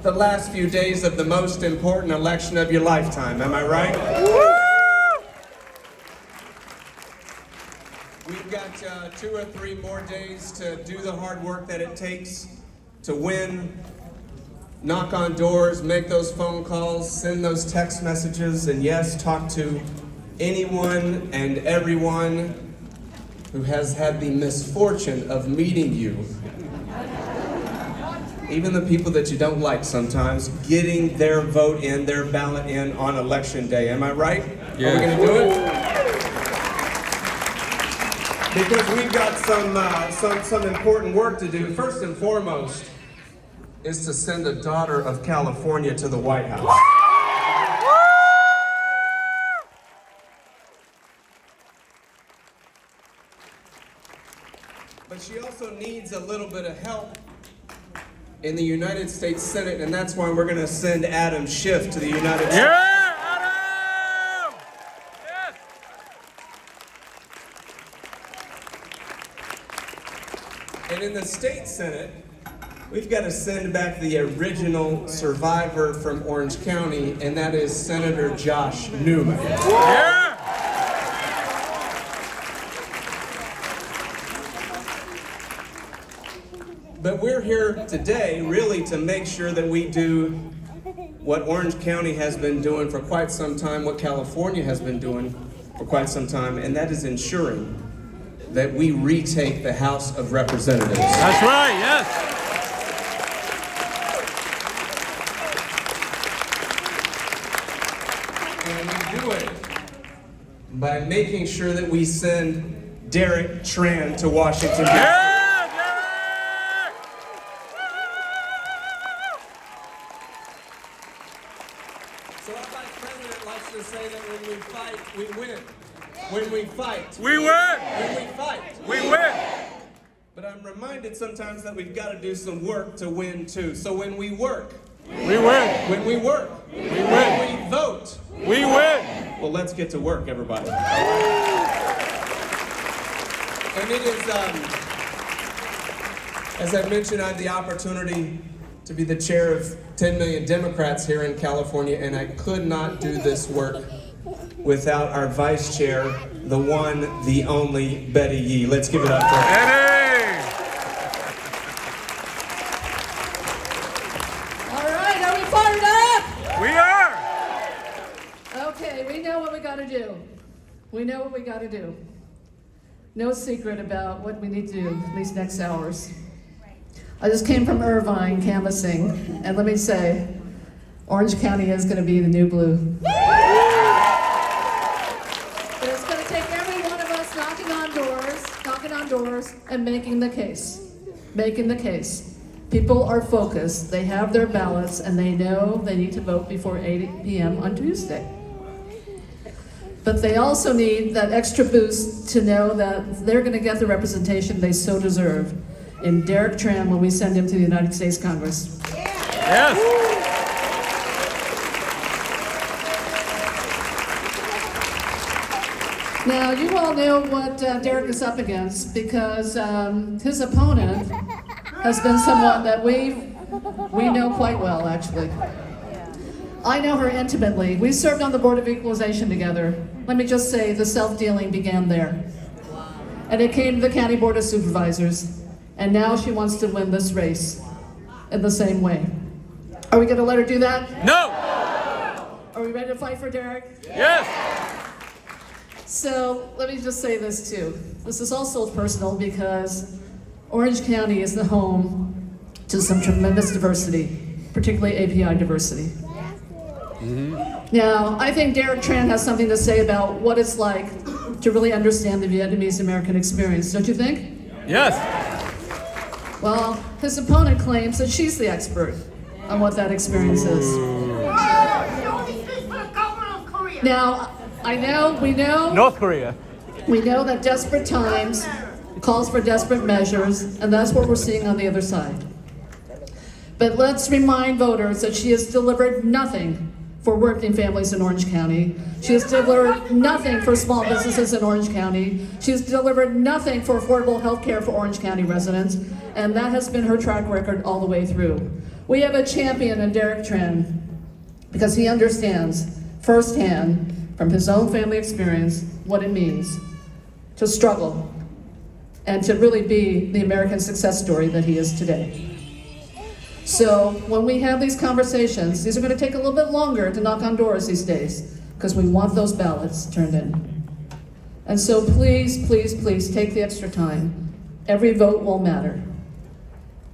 the last few days of the most important election of your lifetime, am I right? We've got 2 or 3 more days to do the hard work that it takes to win, knock on doors, make those phone calls, send those text messages, and yes, talk to anyone and everyone who has had the misfortune of meeting you. Even the people that you don't like sometimes, getting their vote in, their ballot in on election day. Am I right? Yeah. Are we gonna do it? Because we've got some important work to do. First and foremost is to send a daughter of California to the White House. But she also needs a little bit of help in the United States Senate, and that's why we're gonna send Adam Schiff to the United States. Yeah, Adam! Yes! And in the state Senate, we've got to send back the original survivor from Orange County, and that is Senator Josh Newman. Yeah! But we're here today really to make sure that we do what Orange County has been doing for quite some time, what California has been doing for quite some time, and that is ensuring that we retake the House of Representatives. That's right, yes! And we do it by making sure that we send Derek Tran to Washington, D.C. Yeah! So our vice president likes to say that when we fight, we win. When we fight, We win! when we fight, We win! But I'm reminded sometimes that we've got to do some work to win too. So when we work, We win! when we work, We when win! we vote, We win! well, let's get to work, everybody. And it is, as I mentioned, I had the opportunity to be the chair of 10 million Democrats here in California, and I could not do this work without our vice chair, the one, the only Betty Yee. Let's give it up for her. Eddie! All right, are we fired up? We are! Okay, we know what we gotta do. We know what we gotta do. No secret about what we need to do these next hours. I just came from Irvine canvassing, and let me say, Orange County is gonna be the new blue. But it's gonna take every one of us knocking on doors, and making the case. Making the case. People are focused, they have their ballots, and they know they need to vote before 8 p.m. on Tuesday. But they also need that extra boost to know that they're gonna get the representation they so deserve in Derek Tran when we send him to the United States Congress. Yes! Now, you all know what Derek is up against because his opponent has been someone that we know quite well, actually. I know her intimately. We served on the Board of Equalization together. Let me just say, the self-dealing began there. And it came to the County Board of Supervisors. And now she wants to win this race in the same way. Are we gonna let her do that? No! Are we ready to fight for Derek? Yes! So let me just say this too. This is also personal because Orange County is the home to some tremendous diversity, particularly API diversity. Now, I think Derek Tran has something to say about what it's like to really understand the Vietnamese American experience, don't you think? Yes! Well, his opponent claims that she's the expert on what that experience is. Now, we know North Korea. that desperate times calls for desperate measures, and that's what we're seeing on the other side. But let's remind voters that she has delivered nothing for working families in Orange County. She has delivered nothing for small businesses in Orange County. She has delivered nothing for affordable health care for Orange County residents, and that has been her track record all the way through. We have a champion in Derek Tran because he understands firsthand from his own family experience what it means to struggle and to really be the American success story that he is today. So when we have these conversations, these are going to take a little bit longer to knock on doors these days because we want those ballots turned in. And so please, please, please take the extra time. Every vote will matter.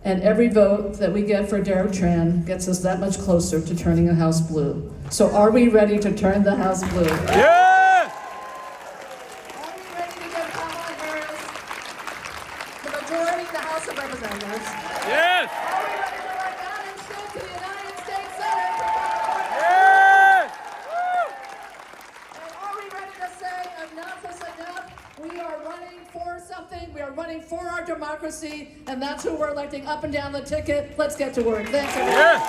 And every vote that we get for Derek Tran gets us that much closer to turning the House blue. So are we ready to turn the House blue? Yes! Are we ready to get Kamala Harris the majority in the House of Representatives? Yes! Are we ready to elect Adam Schiff to the United States Senate for California? Yes! And are we ready to say enough is enough? We are running for something. We are running for our democracy, and that's who we're electing up and down the ticket. Let's get to work. Thanks, everyone. Yes!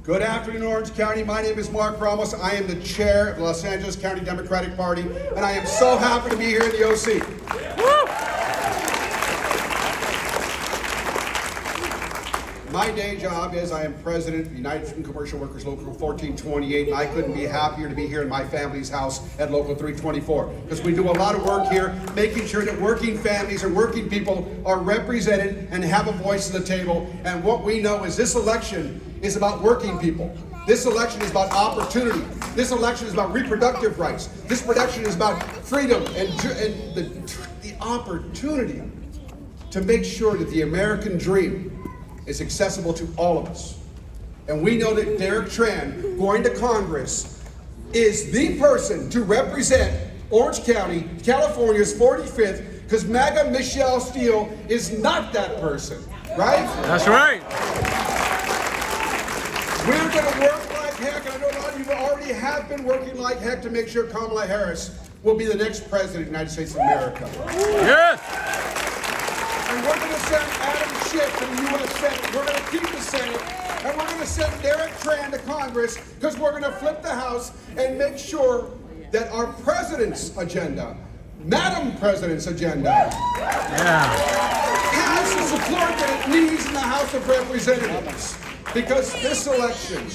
Good afternoon, Orange County. My name is Mark Ramos. I am the chair of the Los Angeles County Democratic Party, and I am so happy to be here in the OC. My day job is I am president of the United Food and Commercial Workers Local 1428, and I couldn't be happier to be here in my family's house at Local 324, because we do a lot of work here making sure that working families and working people are represented and have a voice at the table. And what we know is this election is about working people. This election is about opportunity. This election is about reproductive rights. This election is about freedom and the opportunity to make sure that the American dream is accessible to all of us. And we know that Derek Tran, going to Congress, is the person to represent Orange County, California's 45th, because MAGA Michelle Steele is not that person, right? That's right. We're gonna work like heck, and I know a lot of you already have been working like heck to make sure Kamala Harris will be the next president of the United States of America. Yes! And we're gonna send Adam Schiff to the U.S. Senate. We're gonna keep the Senate, and we're gonna send Derek Tran to Congress, because we're gonna flip the House and make sure that our president's agenda, Madam President's agenda, has the support that it needs in the House of Representatives. Because this election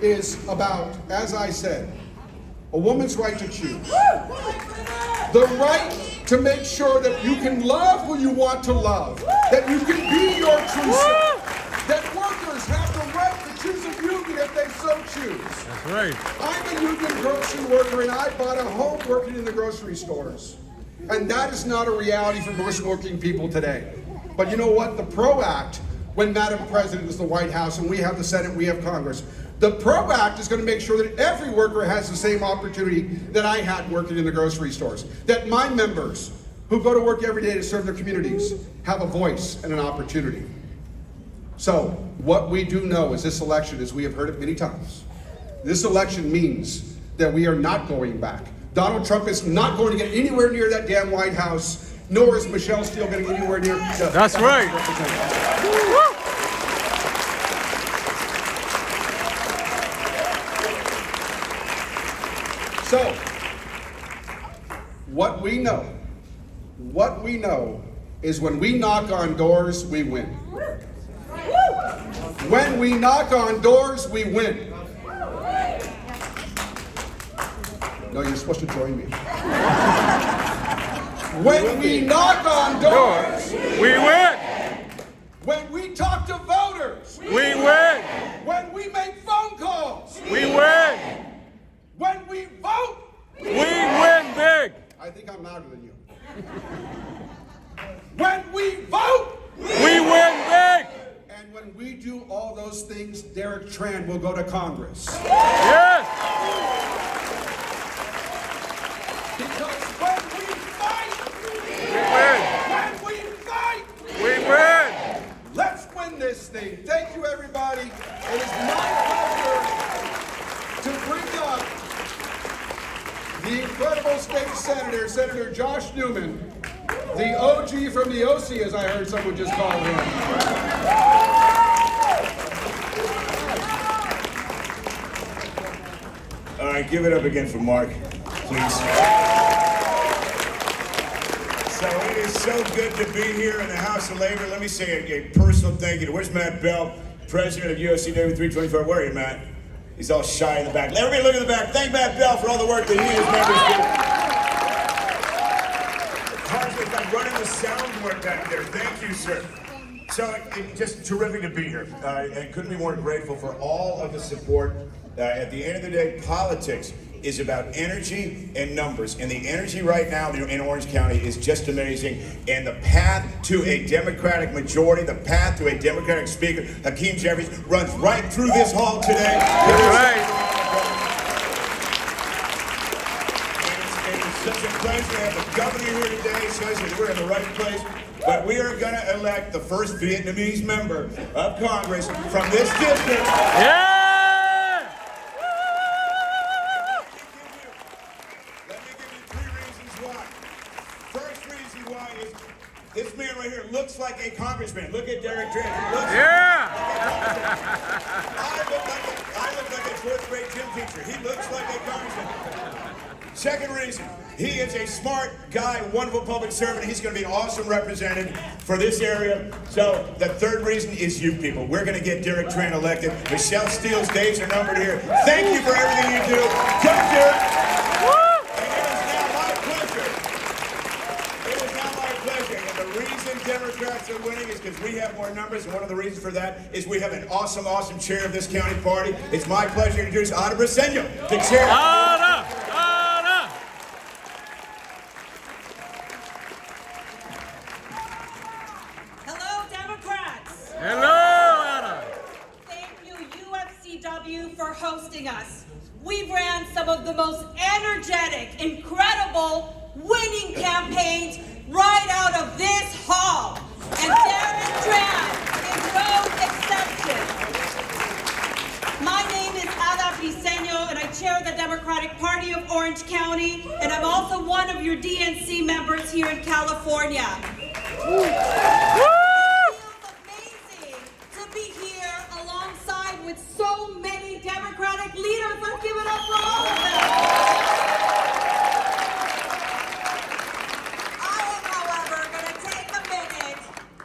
is about, as I said, a woman's right to choose. The right to make sure that you can love who you want to love, that you can be your true self, that workers have the right to choose a union if they so choose. That's right. I'm a union grocery worker, and I bought a home working in the grocery stores. And that is not a reality for most working people today. But you know what? The PRO Act, when Madam President is the White House and we have the Senate, we have Congress, the PRO Act is going to make sure that every worker has the same opportunity that I had working in the grocery stores. That my members who go to work every day to serve their communities have a voice and an opportunity. So what we do know is this election, as we have heard it many times, this election means that we are not going back. Donald Trump is not going to get anywhere near that damn White House, nor is Michelle Steele going to get anywhere near the That's right. So, what we know is when we knock on doors, we win. When we knock on doors, we win. No, you're supposed to join me. When we knock on doors, We win! when we talk to voters, We win! when we make phone calls, We win! when we vote, We win big! I think I'm louder than you. When we vote, We win big! and when we do all those things, Derek Tran will go to Congress. Yes! Because when we fight, We win! let's win this thing. Thank you, everybody. It is my pleasure to bring up the incredible state senator, Senator Josh Newman, the OG from the OC, as I heard someone just call him. All right, give it up again for Mark, please. So it is so good to be here in the House of Labor. Let me say a personal thank you to, where's Matt Bell, president of UFCW 324? Where are you, Matt? He's all shy in the back. Everybody look at the back. Thank Matt Bell for all the work that he and his members do. Congressman, I'm running the sound work back there. Thank you, sir. So it's just terrific to be here. And couldn't be more grateful for all of the support. At the end of the day, politics is about energy and numbers. And the energy right now in Orange County is just amazing. And the path to a Democratic majority, the path to a Democratic speaker, Hakeem Jeffries, runs right through this hall today. Right. And it's such a pleasure to have the governor here today. Shows that we're in the right place. But we are going to elect the first Vietnamese member of Congress from this district. Yeah! This man right here looks like a congressman. Look at Derek Tran. Yeah! I look like a fourth grade gym teacher. He looks like a congressman. Second reason, he is a smart guy, wonderful public servant. He's going to be an awesome representative for this area. So the third reason is you people. We're going to get Derek Tran elected. Michelle Steele's days are numbered here. Thank you for everything you do. Go, Derek! Democrats are winning is because we have more numbers, and one of the reasons for that is we have an awesome, awesome chair of this county party. It's my pleasure to introduce Ada Briseño, the chair. Ada! Ada! Hello, Democrats. Hello, Ada! Thank you, UFCW, for hosting us. We ran some of the most energetic, incredible, winning campaigns right out of this hall. And Derek Tran is no exception. My name is Ada Briseño, and I chair the Democratic Party of Orange County, and I'm also one of your DNC members here in California. It feels amazing to be here alongside with so many Democratic leaders. Let's give it up for all of them.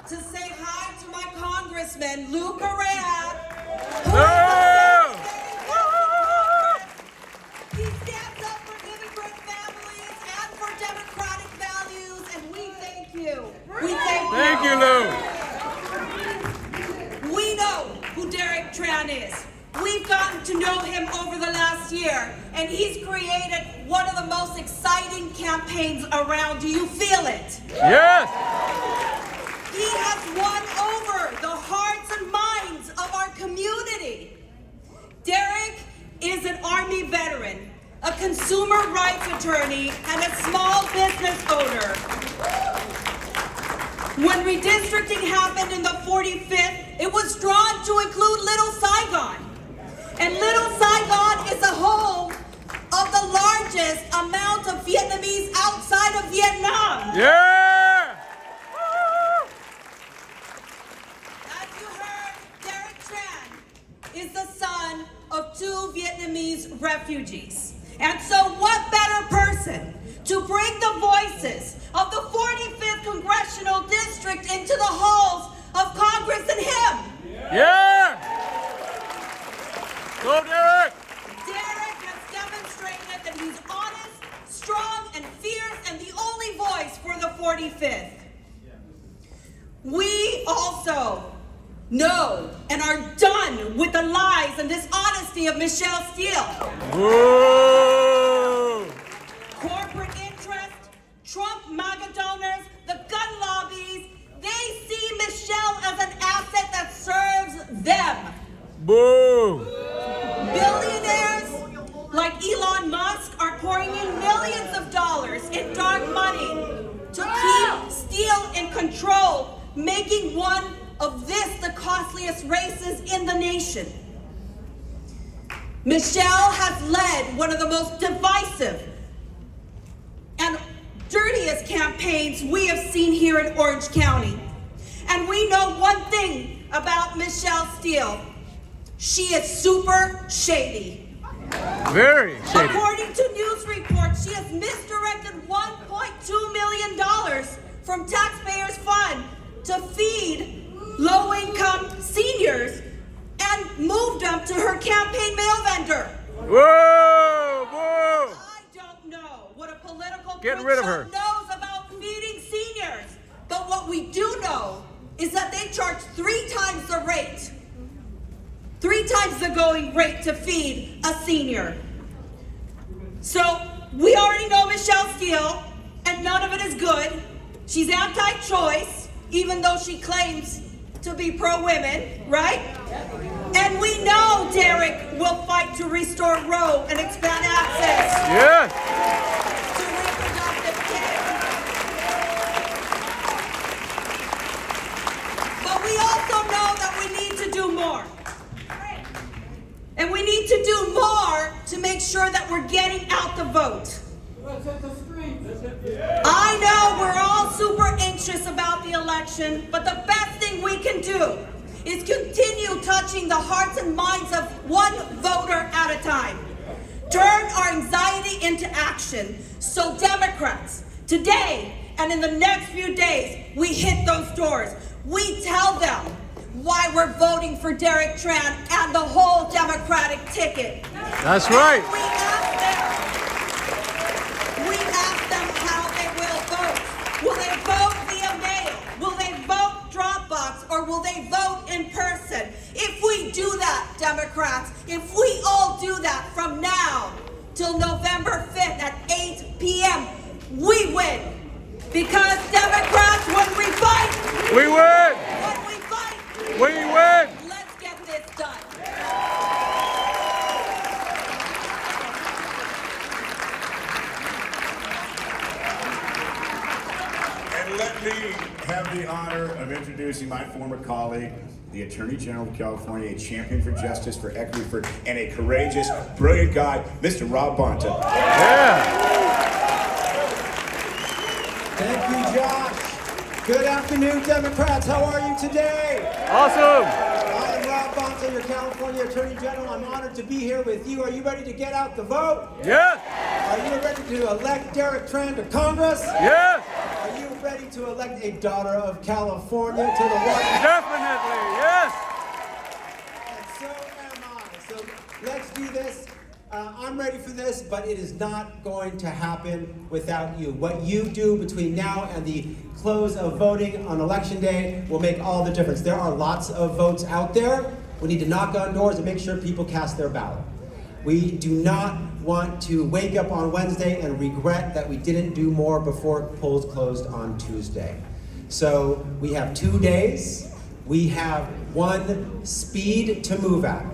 To say hi to my congressman, Lou Correa. He stands up for immigrant families and for democratic values, and we thank you. We thank you. Thank you, Lou. We know who Derek Tran is. We've gotten to know him over the last year, and he's created one of the most exciting campaigns around. Do you feel it? Yes! He has won over the hearts and minds of our community. Derek is an Army veteran, a consumer rights attorney, and a small business owner. When redistricting happened in the 45th, it was drawn to include Little Saigon. And Little Saigon is the home of the largest amount of Vietnamese outside of Vietnam. Yeah! Is the son of two Vietnamese refugees. And so what better person to bring the voices of the 45th Congressional District into the halls of Congress than him? Yeah! Go, Derek! Derek has demonstrated that he's honest, strong, and fierce, and the only voice for the 45th. We also know and are done with the lies and dishonesty of Michelle Steele. Whoa! Corporate interest, Trump MAGA donors, the gun lobbies, they see Michelle as an asset that serves them. Boo! Billionaires like Elon Musk are pouring in millions of dollars in dark money to keep Steele in control, making one of this the costliest races in the nation. Michelle has led one of the most divisive and dirtiest campaigns we have seen here in Orange County. And we know one thing about Michelle Steele. She is super shady. Very shady. According to news reports, she has misdirected $1.2 million from taxpayers' fund to feed low-income seniors and moved them to her campaign mail vendor. Whoa! Whoa! I don't know what a political Get rid of her. show knows about feeding seniors, but what we do know is that they charge 3 times the rate, 3 times the going rate to feed a senior. So we already know Michelle Steele, and none of it is good. She's anti-choice, even though she claims to be pro-women, right? And we know Derek will fight to restore Roe and expand access Yes! to reproductive care. But we also know that we need to do more. And we need to do more to make sure that we're getting out the vote. I know we're all super anxious about the election, but the best thing we can do is continue touching the hearts and minds of one voter at a time. Turn our anxiety into action. So Democrats, today and in the next few days, we hit those doors. We tell them why we're voting for Derek Tran and the whole Democratic ticket. That's right. And we ask them how they will vote. Will they vote via mail? Will they vote Dropbox? Or will they vote in person? If we do that, Democrats, if we all do that from now till November 5th at 8 p.m., we win. Because Democrats, when we fight, We win! when we fight, We win! let's get this done. And let me have the honor of introducing my former colleague, the Attorney General of California, a champion for justice, for equity, and a courageous, brilliant guy, Mr. Rob Bonta. Yeah! Thank you, Josh. Good afternoon, Democrats. How are you today? Awesome! I'm Rob Bonta, your California Attorney General. I'm honored to be here with you. Are you ready to get out the vote? Yes! Are you ready to elect Derek Tran to Congress? Yes! Are you ready to elect a daughter of California to the White House? Definitely! Yes! And so am I. So let's do this. I'm ready for this, but it is not going to happen without you. What you do between now and the close of voting on Election Day will make all the difference. There are lots of votes out there. We need to knock on doors and make sure people cast their ballot. We do not want to wake up on Wednesday and regret that we didn't do more before polls closed on Tuesday. So we have 2 days. We have one speed to move at.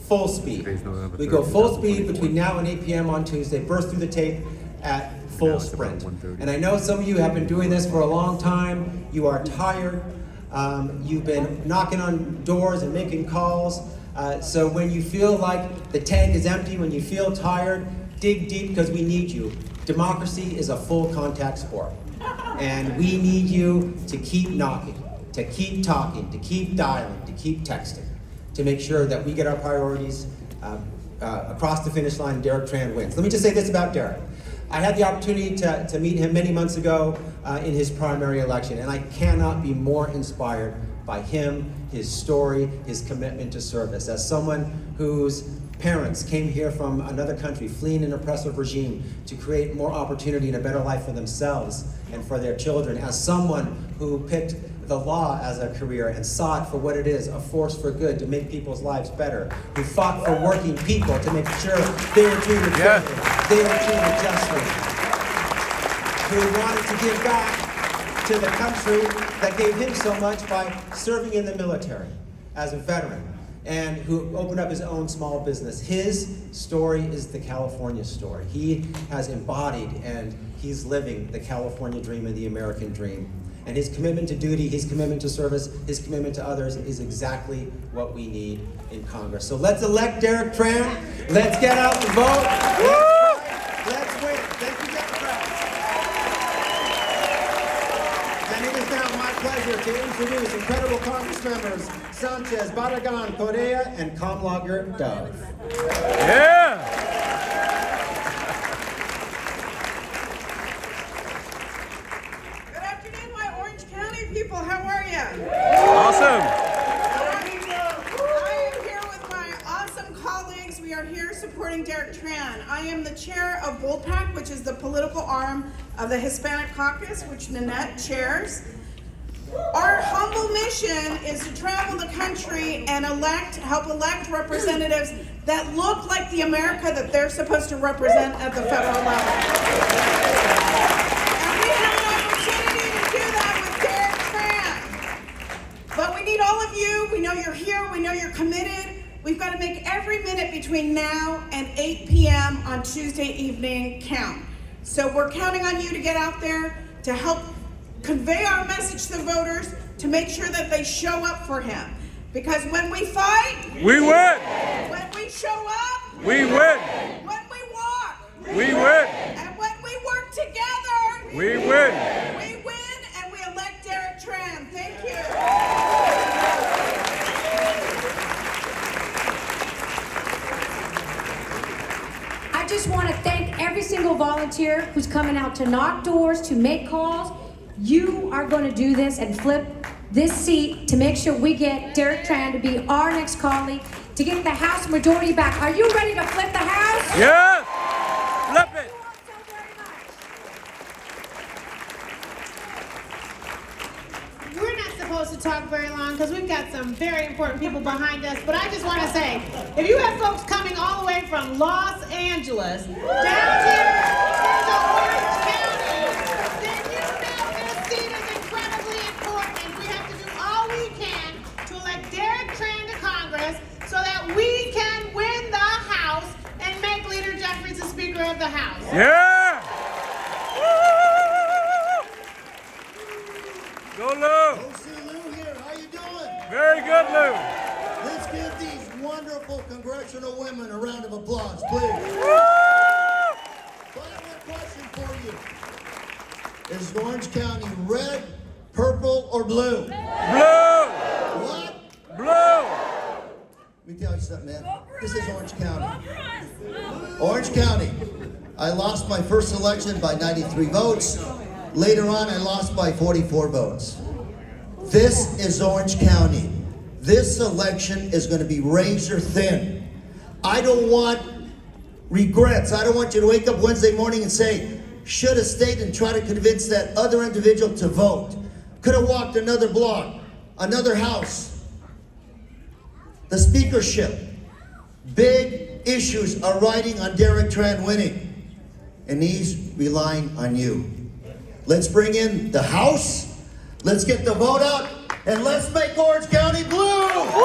Full speed. We go full speed between now and 8 p.m. on Tuesday, burst through the tape at full sprint. And I know some of you have been doing this for a long time. You are tired. You've been knocking on doors and making calls. So when you feel like the tank is empty, when you feel tired, dig deep because we need you. Democracy is a full contact sport. And we need you to keep knocking, to keep talking, to keep dialing, to keep texting, to make sure that we get our priorities across the finish line and Derek Tran wins. Let me just say this about Derek. I had the opportunity to meet him many months ago in his primary election, and I cannot be more inspired by him, his story, his commitment to service. As someone whose parents came here from another country, fleeing an oppressive regime to create more opportunity and a better life for themselves and for their children. As someone who picked the law as a career and saw it for what it is, a force for good to make people's lives better, who fought for working people to make sure they were treated fairly, they were treated justly, who wanted to give back to the country that gave him so much by serving in the military as a veteran, and who opened up his own small business. His story is the California story. He has embodied and he's living the California dream and the American dream. And his commitment to duty, his commitment to service, his commitment to others is exactly what we need in Congress. So let's elect Derek Tran. Let's get out the vote. Let's win. Thank you, Democrats. And it is now my pleasure to introduce incredible Congress members Sanchez, Barragan, Correa, and Comlager Dove. Yeah! Good afternoon, Whitewater. Awesome. I am here with my awesome colleagues. We are here supporting Derek Tran. I am the chair of Bold Pack, which is the political arm of the Hispanic Caucus, which Nanette chairs. Our humble mission is to travel the country and help elect representatives that look like the America that they're supposed to represent at the federal level. And we have an opportunity to do that with Derek Tran. But we need all of you. We know you're here. We know you're committed. We've got to make every minute between now and 8 p.m. on Tuesday evening count. So we're counting on you to get out there to help convey our message to the voters, to make sure that they show up for him. Because when we fight, We win. when we show up, We win. when we walk, We win. and when we work together, We win. we win and we elect Derek Tran. Thank you. I just want to thank every single volunteer who's coming out to knock doors, to make calls. You are going to do this and flip this seat to make sure we get Derek Tran to be our next colleague, to get the House majority back. Are you ready to flip the House? Yes. Flip it. We're not supposed to talk very long because we've got some very important people behind us, but I just want to say, if you have folks coming all the way from Los Angeles down here to Orange County, then you know this seat is incredibly important, and we have to do all we can to elect Derek Tran to Congress so that we can win the House and make Leader Jeffries the Speaker of the House. Yeah. Woo! Go Lou. OC Lou here, how you doing? Very good, Lou. Let's give these wonderful congressional women a round of applause, please. Woo! But I have a question for you. Is Orange County red, purple, or blue? Blue. What? Blue. Let me tell you something, man. This is Orange County. Orange County. I lost my first election by 93 votes. Later on, I lost by 44 votes. This is Orange County. This election is going to be razor thin. I don't want regrets. I don't want you to wake up Wednesday morning and say, should have stayed and try to convince that other individual to vote. Could have walked another block, another house. The speakership. Big issues are riding on Derek Tran winning. And he's relying on you. Let's bring in the House. Let's get the vote out. And let's make Orange County blue. Woo!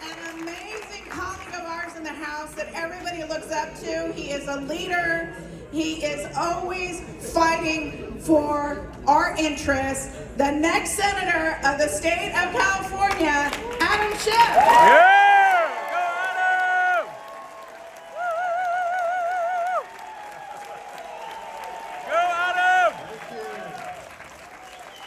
An amazing colleague of ours in the House that everybody looks up to. He is a leader. He is always fighting for our interests. The next senator of the state of California, Adam Schiff. Yeah! Go Adam! Woo! Go Adam!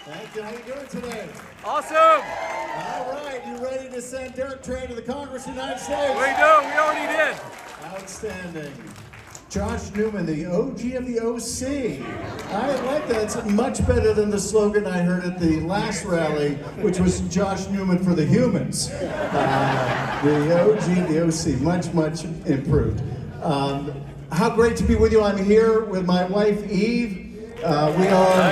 Thank you. How you doing today? Awesome! All right, you ready to send Derek Tran to the Congress of the United States? We do. We already did. Outstanding. Josh Newman, the OG of the OC. I like that. It's much better than the slogan I heard at the last rally, which was Josh Newman for the humans. The OG, the OC, much, much improved. How great to be with you. I'm here with my wife, Eve. We are...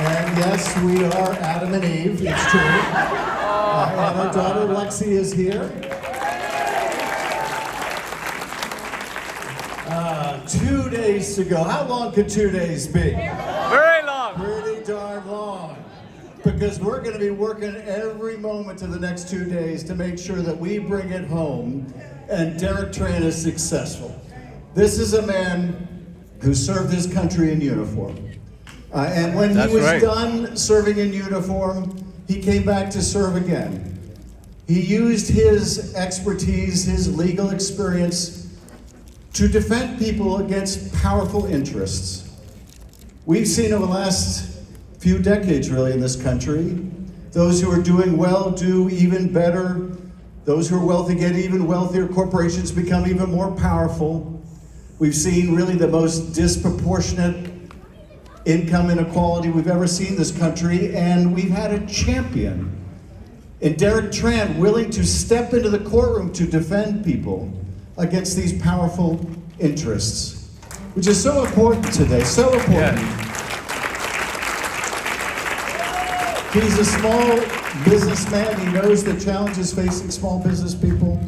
And yes, we are Adam and Eve, it's true. And our daughter Lexi is here. 2 days to go. How long could 2 days be? Very long. Pretty darn long. Because we're going to be working every moment of the next 2 days to make sure that we bring it home and Derek Tran is successful. This is a man who served his country in uniform. And when he was done serving in uniform, he came back to serve again. He used his expertise, his legal experience, to defend people against powerful interests. We've seen over the last few decades, really, in this country, those who are doing well do even better Those who are wealthy get even wealthier. Corporations become even more powerful. We've seen really the most disproportionate income inequality we've ever seen in this country, and we've had a champion in Derek Tran willing to step into the courtroom to defend people against these powerful interests, which is so important today, so important. Yeah. He's a small businessman. He knows the challenges facing small business people,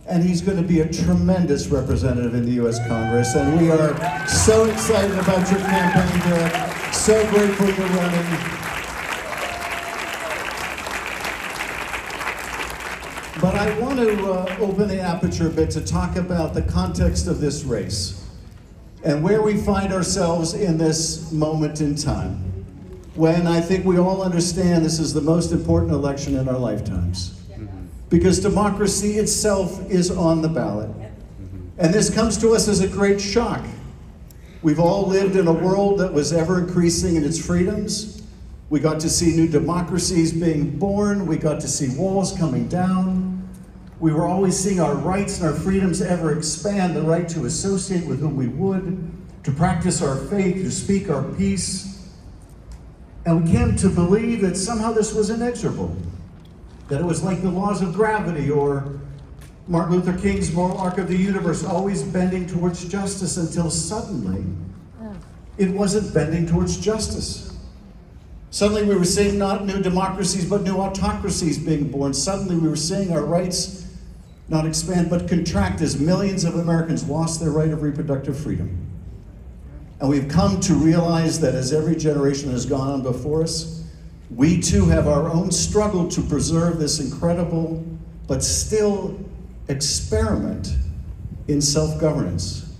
and he's going to be a tremendous representative in the U.S. Congress. And we are so excited about your campaign, Derek. So grateful you're running. But I want to open the aperture a bit to talk about the context of this race and where we find ourselves in this moment in time, when I think we all understand this is the most important election in our lifetimes. Because democracy itself is on the ballot. And this comes to us as a great shock. We've all lived in a world that was ever increasing in its freedoms. We got to see new democracies being born. We got to see walls coming down. We were always seeing our rights and our freedoms ever expand, the right to associate with whom we would, to practice our faith, to speak our peace. And we came to believe that somehow this was inexorable, that it was like the laws of gravity or Martin Luther King's moral arc of the universe, always bending towards justice, until suddenly it wasn't bending towards justice. Suddenly we were seeing not new democracies, but new autocracies being born. Suddenly we were seeing our rights not expand, but contract as millions of Americans lost their right of reproductive freedom. And we've come to realize that as every generation has gone on before us, we too have our own struggle to preserve this incredible, but still experiment in self-governance.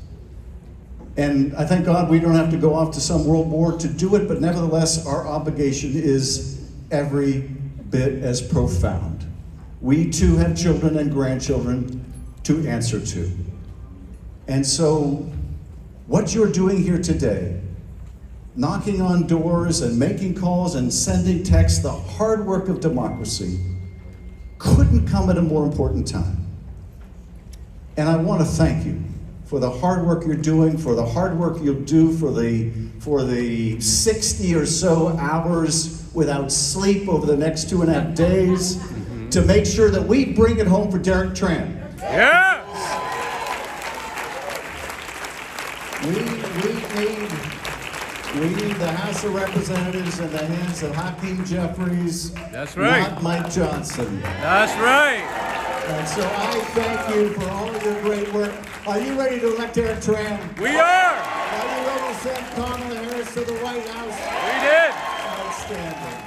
And I thank God we don't have to go off to some world war to do it, but nevertheless, our obligation is every bit as profound. We too have children and grandchildren to answer to. And so, what you're doing here today, knocking on doors and making calls and sending texts, the hard work of democracy, couldn't come at a more important time. And I want to thank you for the hard work you're doing, for the hard work you'll do for the 60 or so hours without sleep over the next 2.5 days to make sure that we bring it home for Derek Tran. Yes! We need the House of Representatives in the hands of Hakeem Jeffries, That's right. not Mike Johnson. That's right. And so I thank you for all of your great work. Are you ready to elect Derek Tran? We are! Are you ready to send Kamala Harris to the White House? We did! Outstanding.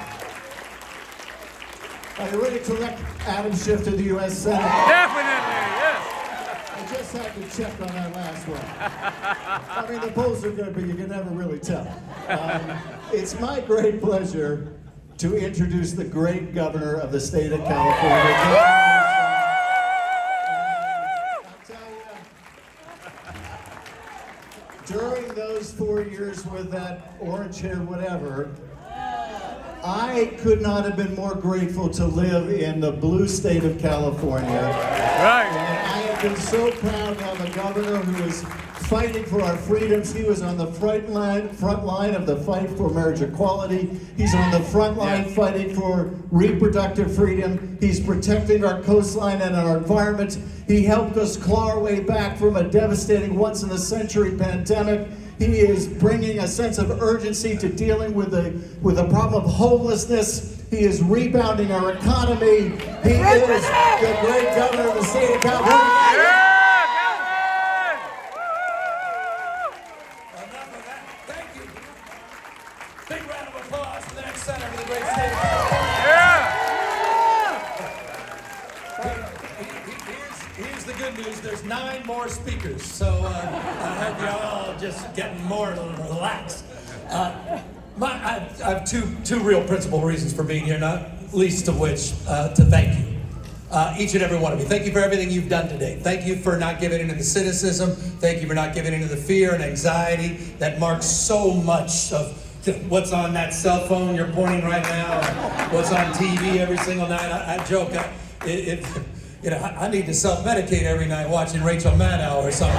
Are you ready to elect Adam Schiff to the U.S. Senate? Definitely, yes! I just had to check on that last one. I mean, the polls are good, but you can never really tell. It's my great pleasure to introduce the great governor of the state of California. I'll tell you, during those 4 years with that orange hair whatever, I could not have been more grateful to live in the blue state of California. Right. And I have been so proud to have a governor who is fighting for our freedoms. He was on the front line of the fight for marriage equality. He's on the front line fighting for reproductive freedom. He's protecting our coastline and our environment. He helped us claw our way back from a devastating once-in-a-century pandemic. He is bringing a sense of urgency to dealing with the problem of homelessness. He is rebounding our economy. He is the great governor of the state of California. Enough of that. Thank you. Big round of applause for the next senator of the great state of California. Here's the good news. There's 9 more speakers, so I hope y'all just getting more relaxed. I have two real principal reasons for being here, not least of which to thank you. Each and every one of you. Thank you for everything you've done today. Thank you for not giving in to the cynicism. Thank you for not giving in to the fear and anxiety that marks so much of what's on that cell phone you're pointing right now, and what's on TV every single night. I joke. I need to self-medicate every night watching Rachel Maddow or something.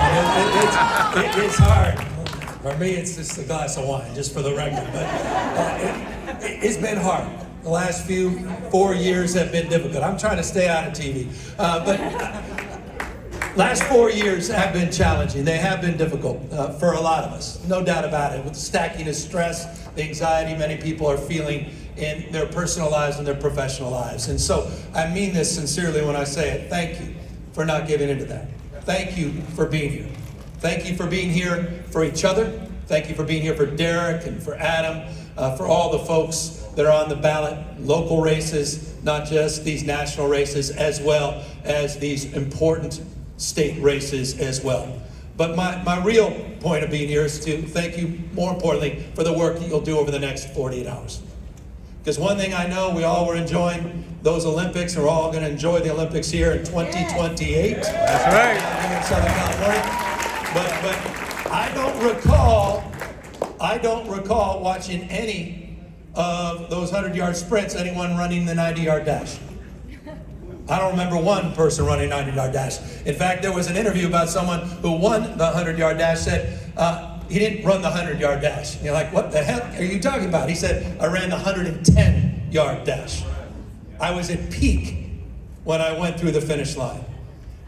It's hard. For me, it's just a glass of wine, just for the record. But it's been hard. The last 4 years have been difficult. I'm trying to stay out of TV. But last 4 years have been challenging. They have been difficult for a lot of us. No doubt about it. With the stacking of stress, the anxiety many people are feeling in their personal lives and their professional lives. And so I mean this sincerely when I say it. Thank you for not giving into that. Thank you for being here. Thank you for being here for each other. Thank you for being here for Derek and for Adam, for all the folks that are on the ballot, local races, not just these national races, as well as these important state races as well. But my real point of being here is to thank you, more importantly, for the work that you'll do over the next 48 hours. Because one thing I know, we all were enjoying those Olympics, and we're all going to enjoy the Olympics here in 2028. That's right. Here in Southern California. But I don't recall watching any of those 100-yard sprints, anyone running the 90-yard dash. I don't remember one person running a 90-yard dash. In fact, there was an interview about someone who won the 100-yard dash, said he didn't run the 100-yard dash. And you're like, what the hell are you talking about? He said, I ran the 110-yard dash. I was at peak when I went through the finish line.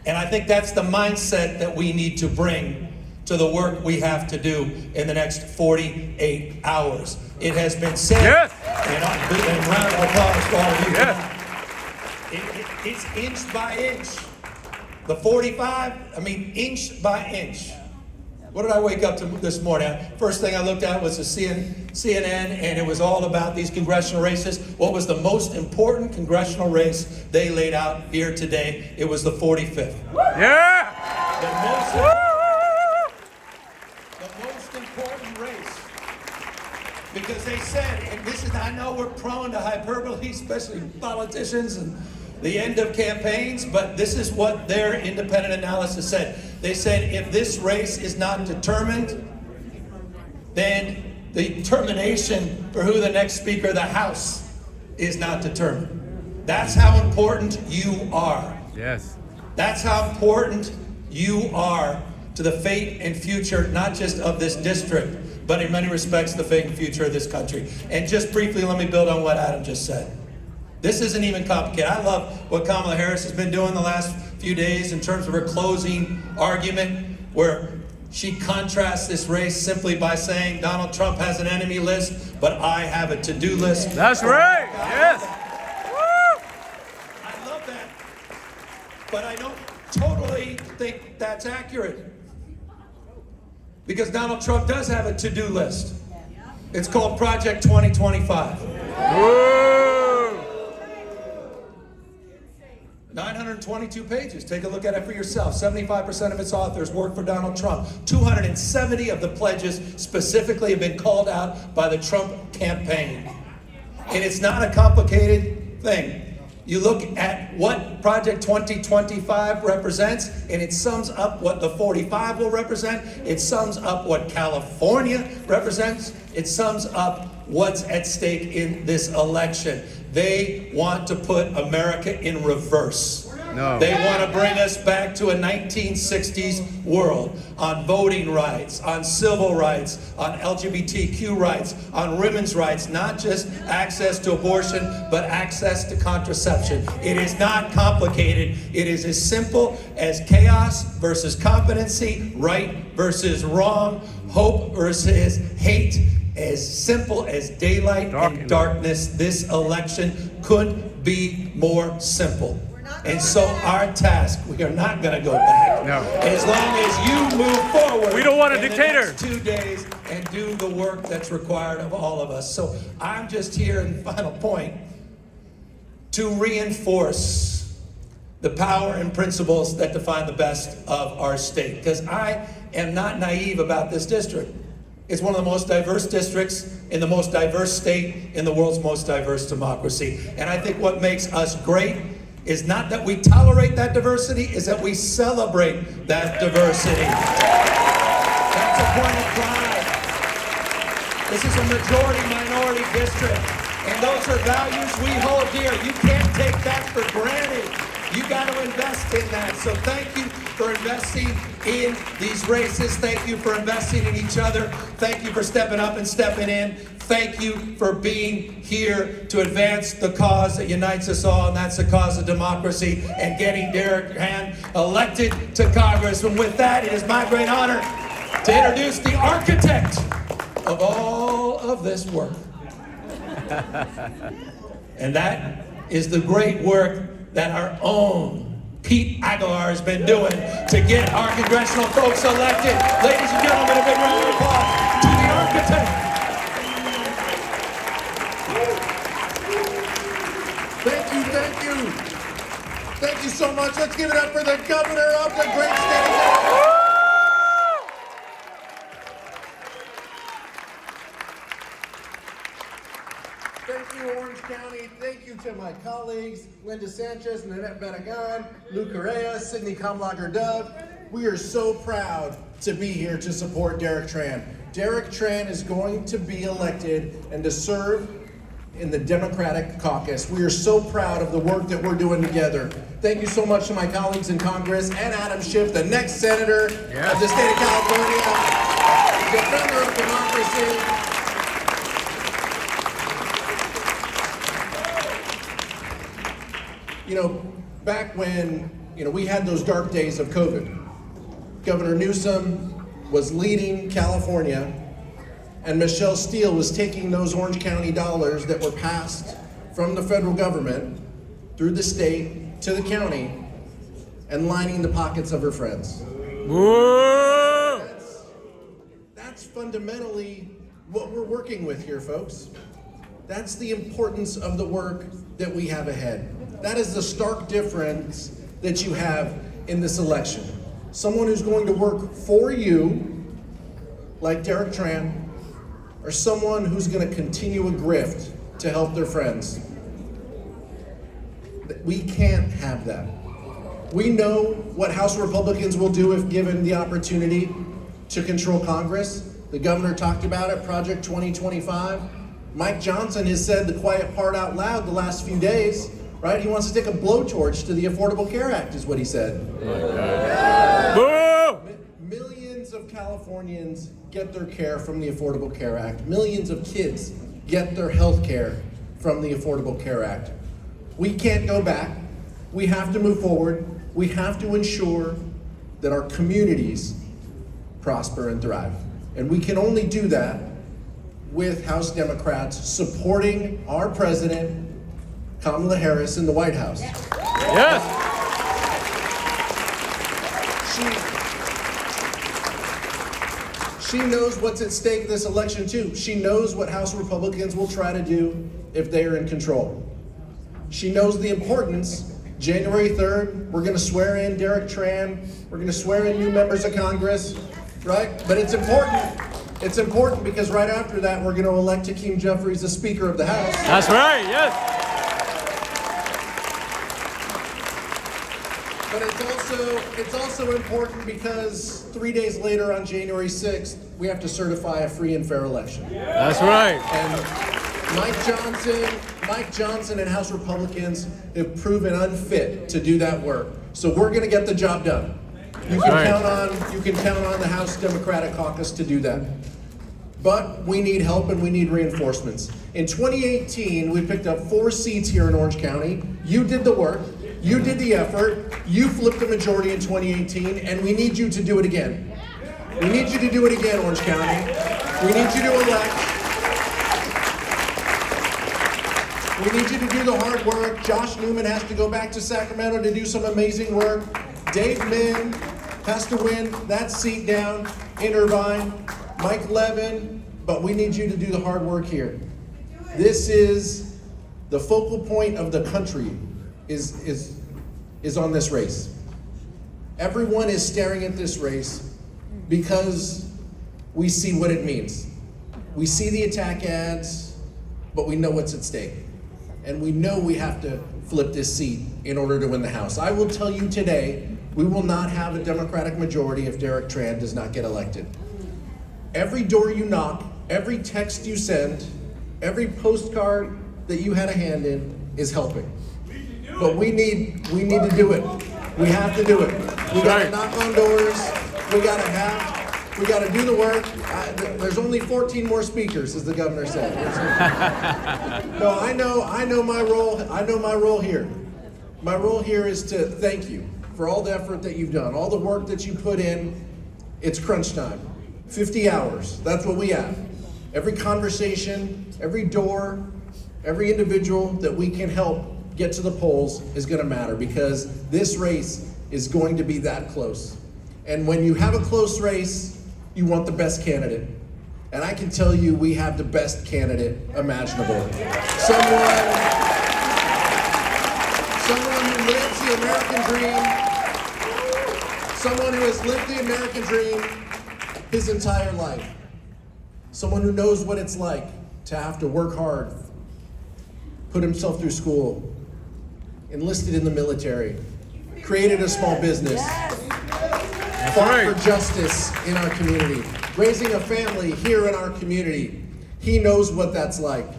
And I think that's the mindset that we need to bring to the work we have to do in the next 48 hours. It has been said, yes. And round of applause for all of you. Yes. It's inch by inch. The 45, inch by inch. What did I wake up to this morning? First thing I looked at was the CNN, and it was all about these congressional races. What was the most important congressional race they laid out here today? It was the 45th. Yeah! The most important race. Because they said, and this is, I know we're prone to hyperbole, especially politicians and the end of campaigns, but this is what their independent analysis said. They said if this race is not determined, then the determination for who the next Speaker of the House is not determined. That's how important you are. Yes. That's how important you are to the fate and future, not just of this district, but in many respects, the fate and future of this country. And just briefly, let me build on what Adam just said. This isn't even complicated. I love what Kamala Harris has been doing the last few days in terms of her closing argument, where she contrasts this race simply by saying Donald Trump has an enemy list, but I have a to-do list. That's right. Yes. Woo! I love that. But I don't totally think that's accurate. Because Donald Trump does have a to-do list. It's called Project 2025. Woo! 922 pages. Take a look at it for yourself. 75% of its authors work for Donald Trump. 270 of the pledges specifically have been called out by the Trump campaign. And it's not a complicated thing. You look at what Project 2025 represents, and it sums up what the 45 will represent. It sums up what California represents. It sums up what's at stake in this election. They want to put America in reverse. No. They want to bring us back to a 1960s world on voting rights, on civil rights, on LGBTQ rights, on women's rights, not just access to abortion, but access to contraception. It is not complicated. It is as simple as chaos versus competency, right versus wrong, hope versus hate. As simple as daylight and darkness. This election couldn't be more simple. And so our task, we are not going to go back. No. As long as you move forward. We don't want a in dictator. The next 2 days and do the work that's required of all of us. So I'm just here in the final point to reinforce the power and principles that define the best of our state. Because I am not naive about this district. It's one of the most diverse districts in the most diverse state in the world's most diverse democracy. And I think what makes us great is not that we tolerate that diversity, is that we celebrate that diversity. That's a point of pride. This is a majority-minority district, and those are values we hold dear. You can't take that for granted. You got to invest in that. So thank you for investing in these races. Thank you for investing in each other. Thank you for stepping up and stepping in. Thank you for being here to advance the cause that unites us all, and that's the cause of democracy and getting Derek Tran elected to Congress. And with that, it is my great honor to introduce the architect of all of this work. And that is the great work that our own Pete Aguilar has been doing to get our congressional folks elected. Ladies and gentlemen, a big round of applause to the architect. Thank you so much. Let's give it up for the governor of the great state of California. Thank you, Orange County. Thank you to my colleagues, Linda Sanchez, Nanette Benagan, Lou Correa, Sidney Kamlager-Dove. We are so proud to be here to support Derek Tran. Derek Tran is going to be elected and to serve in the Democratic caucus. We are so proud of the work that we're doing together. Thank you so much to my colleagues in Congress and Adam Schiff, the next senator of the state of California, defender of democracy. You know, back when, we had those dark days of COVID, Governor Newsom was leading California, and Michelle Steele was taking those Orange County dollars that were passed from the federal government through the state to the county and lining the pockets of her friends. Whoa! That's fundamentally what we're working with here, folks. That's the importance of the work that we have ahead. That is the stark difference that you have in this election. Someone who's going to work for you, like Derek Tran, or someone who's going to continue a grift to help their friends. We can't have that. We know what House Republicans will do if given the opportunity to control Congress. The governor talked about it, Project 2025. Mike Johnson has said the quiet part out loud the last few days, right? He wants to stick a blowtorch to the Affordable Care Act, is what he said. Millions of Californians get their care from the Affordable Care Act. Millions of kids get their health care from the Affordable Care Act. We can't go back. We have to move forward. We have to ensure that our communities prosper and thrive. And we can only do that with House Democrats supporting our president, Kamala Harris, in the White House. Yes! She knows what's at stake this election too. She knows what House Republicans will try to do if they are in control. She knows the importance. January 3rd, we're going to swear in Derek Tran. We're going to swear in new members of Congress, right? But it's important. It's important because right after that, we're going to elect Hakeem Jeffries as Speaker of the House. That's right, yes. But it's also important because 3 days later on January 6th, we have to certify a free and fair election. That's right. And Mike Johnson and House Republicans have proven unfit to do that work. So we're going to get the job done. You can count on the House Democratic Caucus to do that. But we need help and we need reinforcements. In 2018, we picked up 4 seats here in Orange County. You did the work. You did the effort. You flipped a majority in 2018, and we need you to do it again. We need you to do it again, Orange County. We need you to elect. We need you to do the hard work. Josh Newman has to go back to Sacramento to do some amazing work. Dave Min has to win that seat down in Irvine. Mike Levin, but we need you to do the hard work here. This is the focal point of the country is on this race. Everyone is staring at this race because we see what it means. We see the attack ads, but we know what's at stake. And we know we have to flip this seat in order to win the House. I will tell you today, we will not have a Democratic majority if Derek Tran does not get elected. Every door you knock, every text you send, every postcard that you had a hand in is helping. But we need to do it. We have to do it. We gotta knock on doors. We gotta do the work. There's only 14 more speakers, as the governor said. No, I know my role. I know my role here. My role here is to thank you for all the effort that you've done, all the work that you put in. It's crunch time. 50 hours. That's what we have. Every conversation, every door, every individual that we can help get to the polls is going to matter, because this race is going to be that close. And when you have a close race, you want the best candidate. And I can tell you we have the best candidate imaginable. Someone who lives the American dream. Someone who has lived the American dream his entire life. Someone who knows what it's like to have to work hard, put himself through school, enlisted in the military, created a small business, fought for justice in our community, raising a family here in our community. He knows what that's like.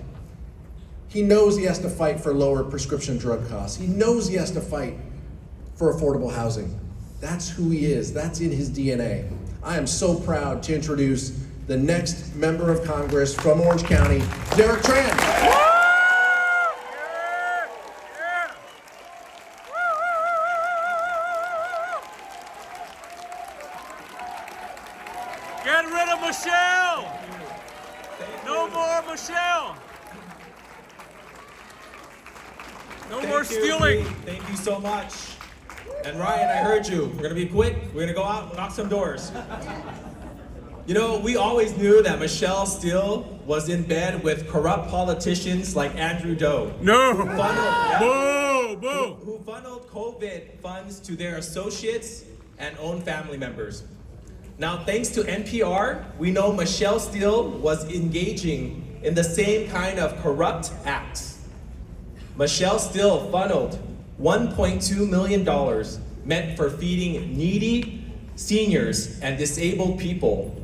He knows he has to fight for lower prescription drug costs. He knows he has to fight for affordable housing. That's who he is. That's in his DNA. I am so proud to introduce the next member of Congress from Orange County, Derek Tran. Get rid of Michelle! No more Michelle! No more stealing! Thank you so much. And Ryan, I heard you. We're gonna be quick. We're gonna go out and knock some doors. You know, we always knew that Michelle Steele was in bed with corrupt politicians like Andrew Doe. No! Who funneled COVID funds to their associates and own family members. Now, thanks to NPR, we know Michelle Steele was engaging in the same kind of corrupt acts. Michelle Steele funneled $1.2 million meant for feeding needy seniors and disabled people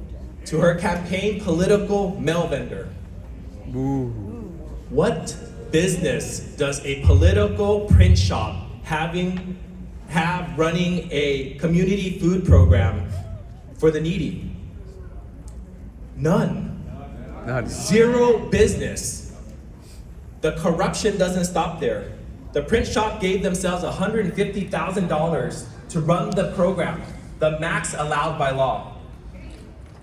to her campaign political mail vendor. Ooh. What business does a political print shop have running a community food program for the needy? None. Zero business. The corruption doesn't stop there. The print shop gave themselves $150,000 to run the program, the max allowed by law.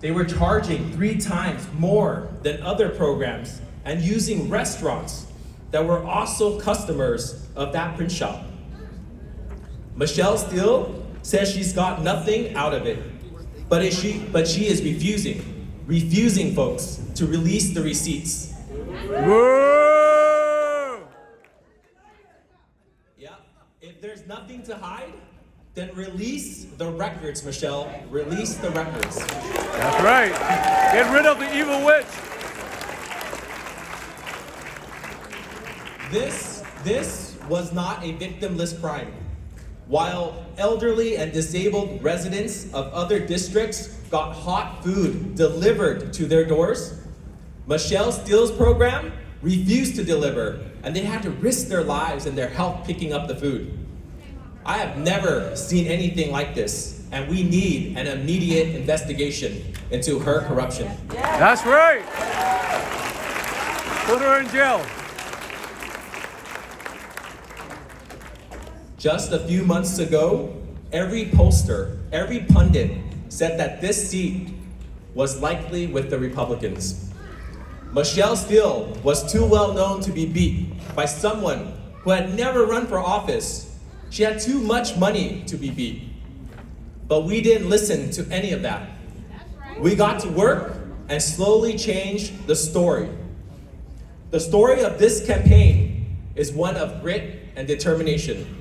They were charging 3 times more than other programs and using restaurants that were also customers of that print shop. Michelle Steele says she's got nothing out of it, but she is refusing folks to release the receipts. Whoa! Yeah, if there's nothing to hide, then release the records, Michelle. Release the records. That's right. Get rid of the evil witch. This was not a victimless crime. While elderly and disabled residents of other districts got hot food delivered to their doors, Michelle Steele's program refused to deliver, and they had to risk their lives and their health picking up the food. I have never seen anything like this, and we need an immediate investigation into her corruption. That's right. Put her in jail. Just a few months ago, every pollster, every pundit said that this seat was likely with the Republicans. Michelle Steele was too well known to be beat by someone who had never run for office. She had too much money to be beat. But we didn't listen to any of that. We got to work and slowly change the story. The story of this campaign is one of grit and determination.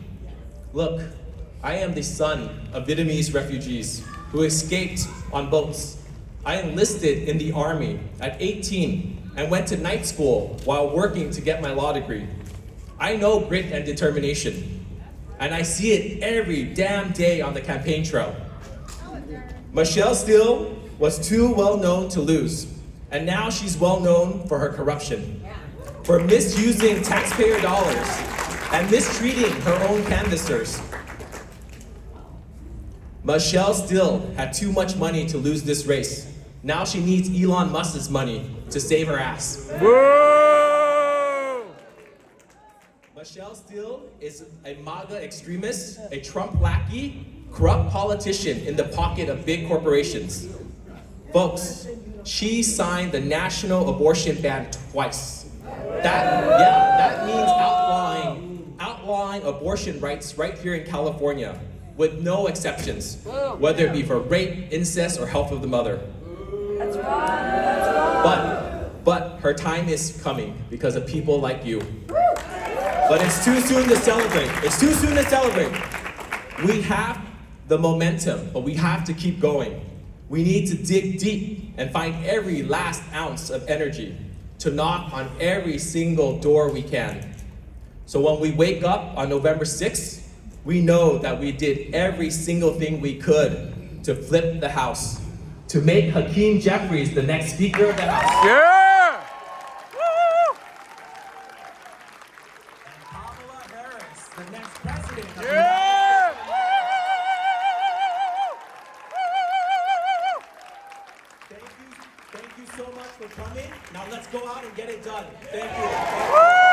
Look, I am the son of Vietnamese refugees who escaped on boats. I enlisted in the Army at 18 and went to night school while working to get my law degree. I know grit and determination, and I see it every damn day on the campaign trail. Michelle Steele was too well known to lose, and now she's well known for her corruption, for misusing taxpayer dollars and mistreating her own canvassers. Michelle still had too much money to lose this race. Now she needs Elon Musk's money to save her ass. Woo! Michelle Steele is a MAGA extremist, a Trump lackey, corrupt politician in the pocket of big corporations. Folks, she signed the national abortion ban twice. That means outlawing abortion rights right here in California, with no exceptions, whether it be for rape, incest, or health of the mother. That's right. But her time is coming because of people like you. But it's too soon to celebrate. It's too soon to celebrate. We have the momentum, but we have to keep going. We need to dig deep and find every last ounce of energy to knock on every single door we can. So when we wake up on November 6th, we know that we did every single thing we could to flip the House, to make Hakeem Jeffries the next Speaker of the House. Yeah! And Kamala Harris, the next President of the Yeah! Thank you so much for coming. Now let's go out and get it done. Thank you.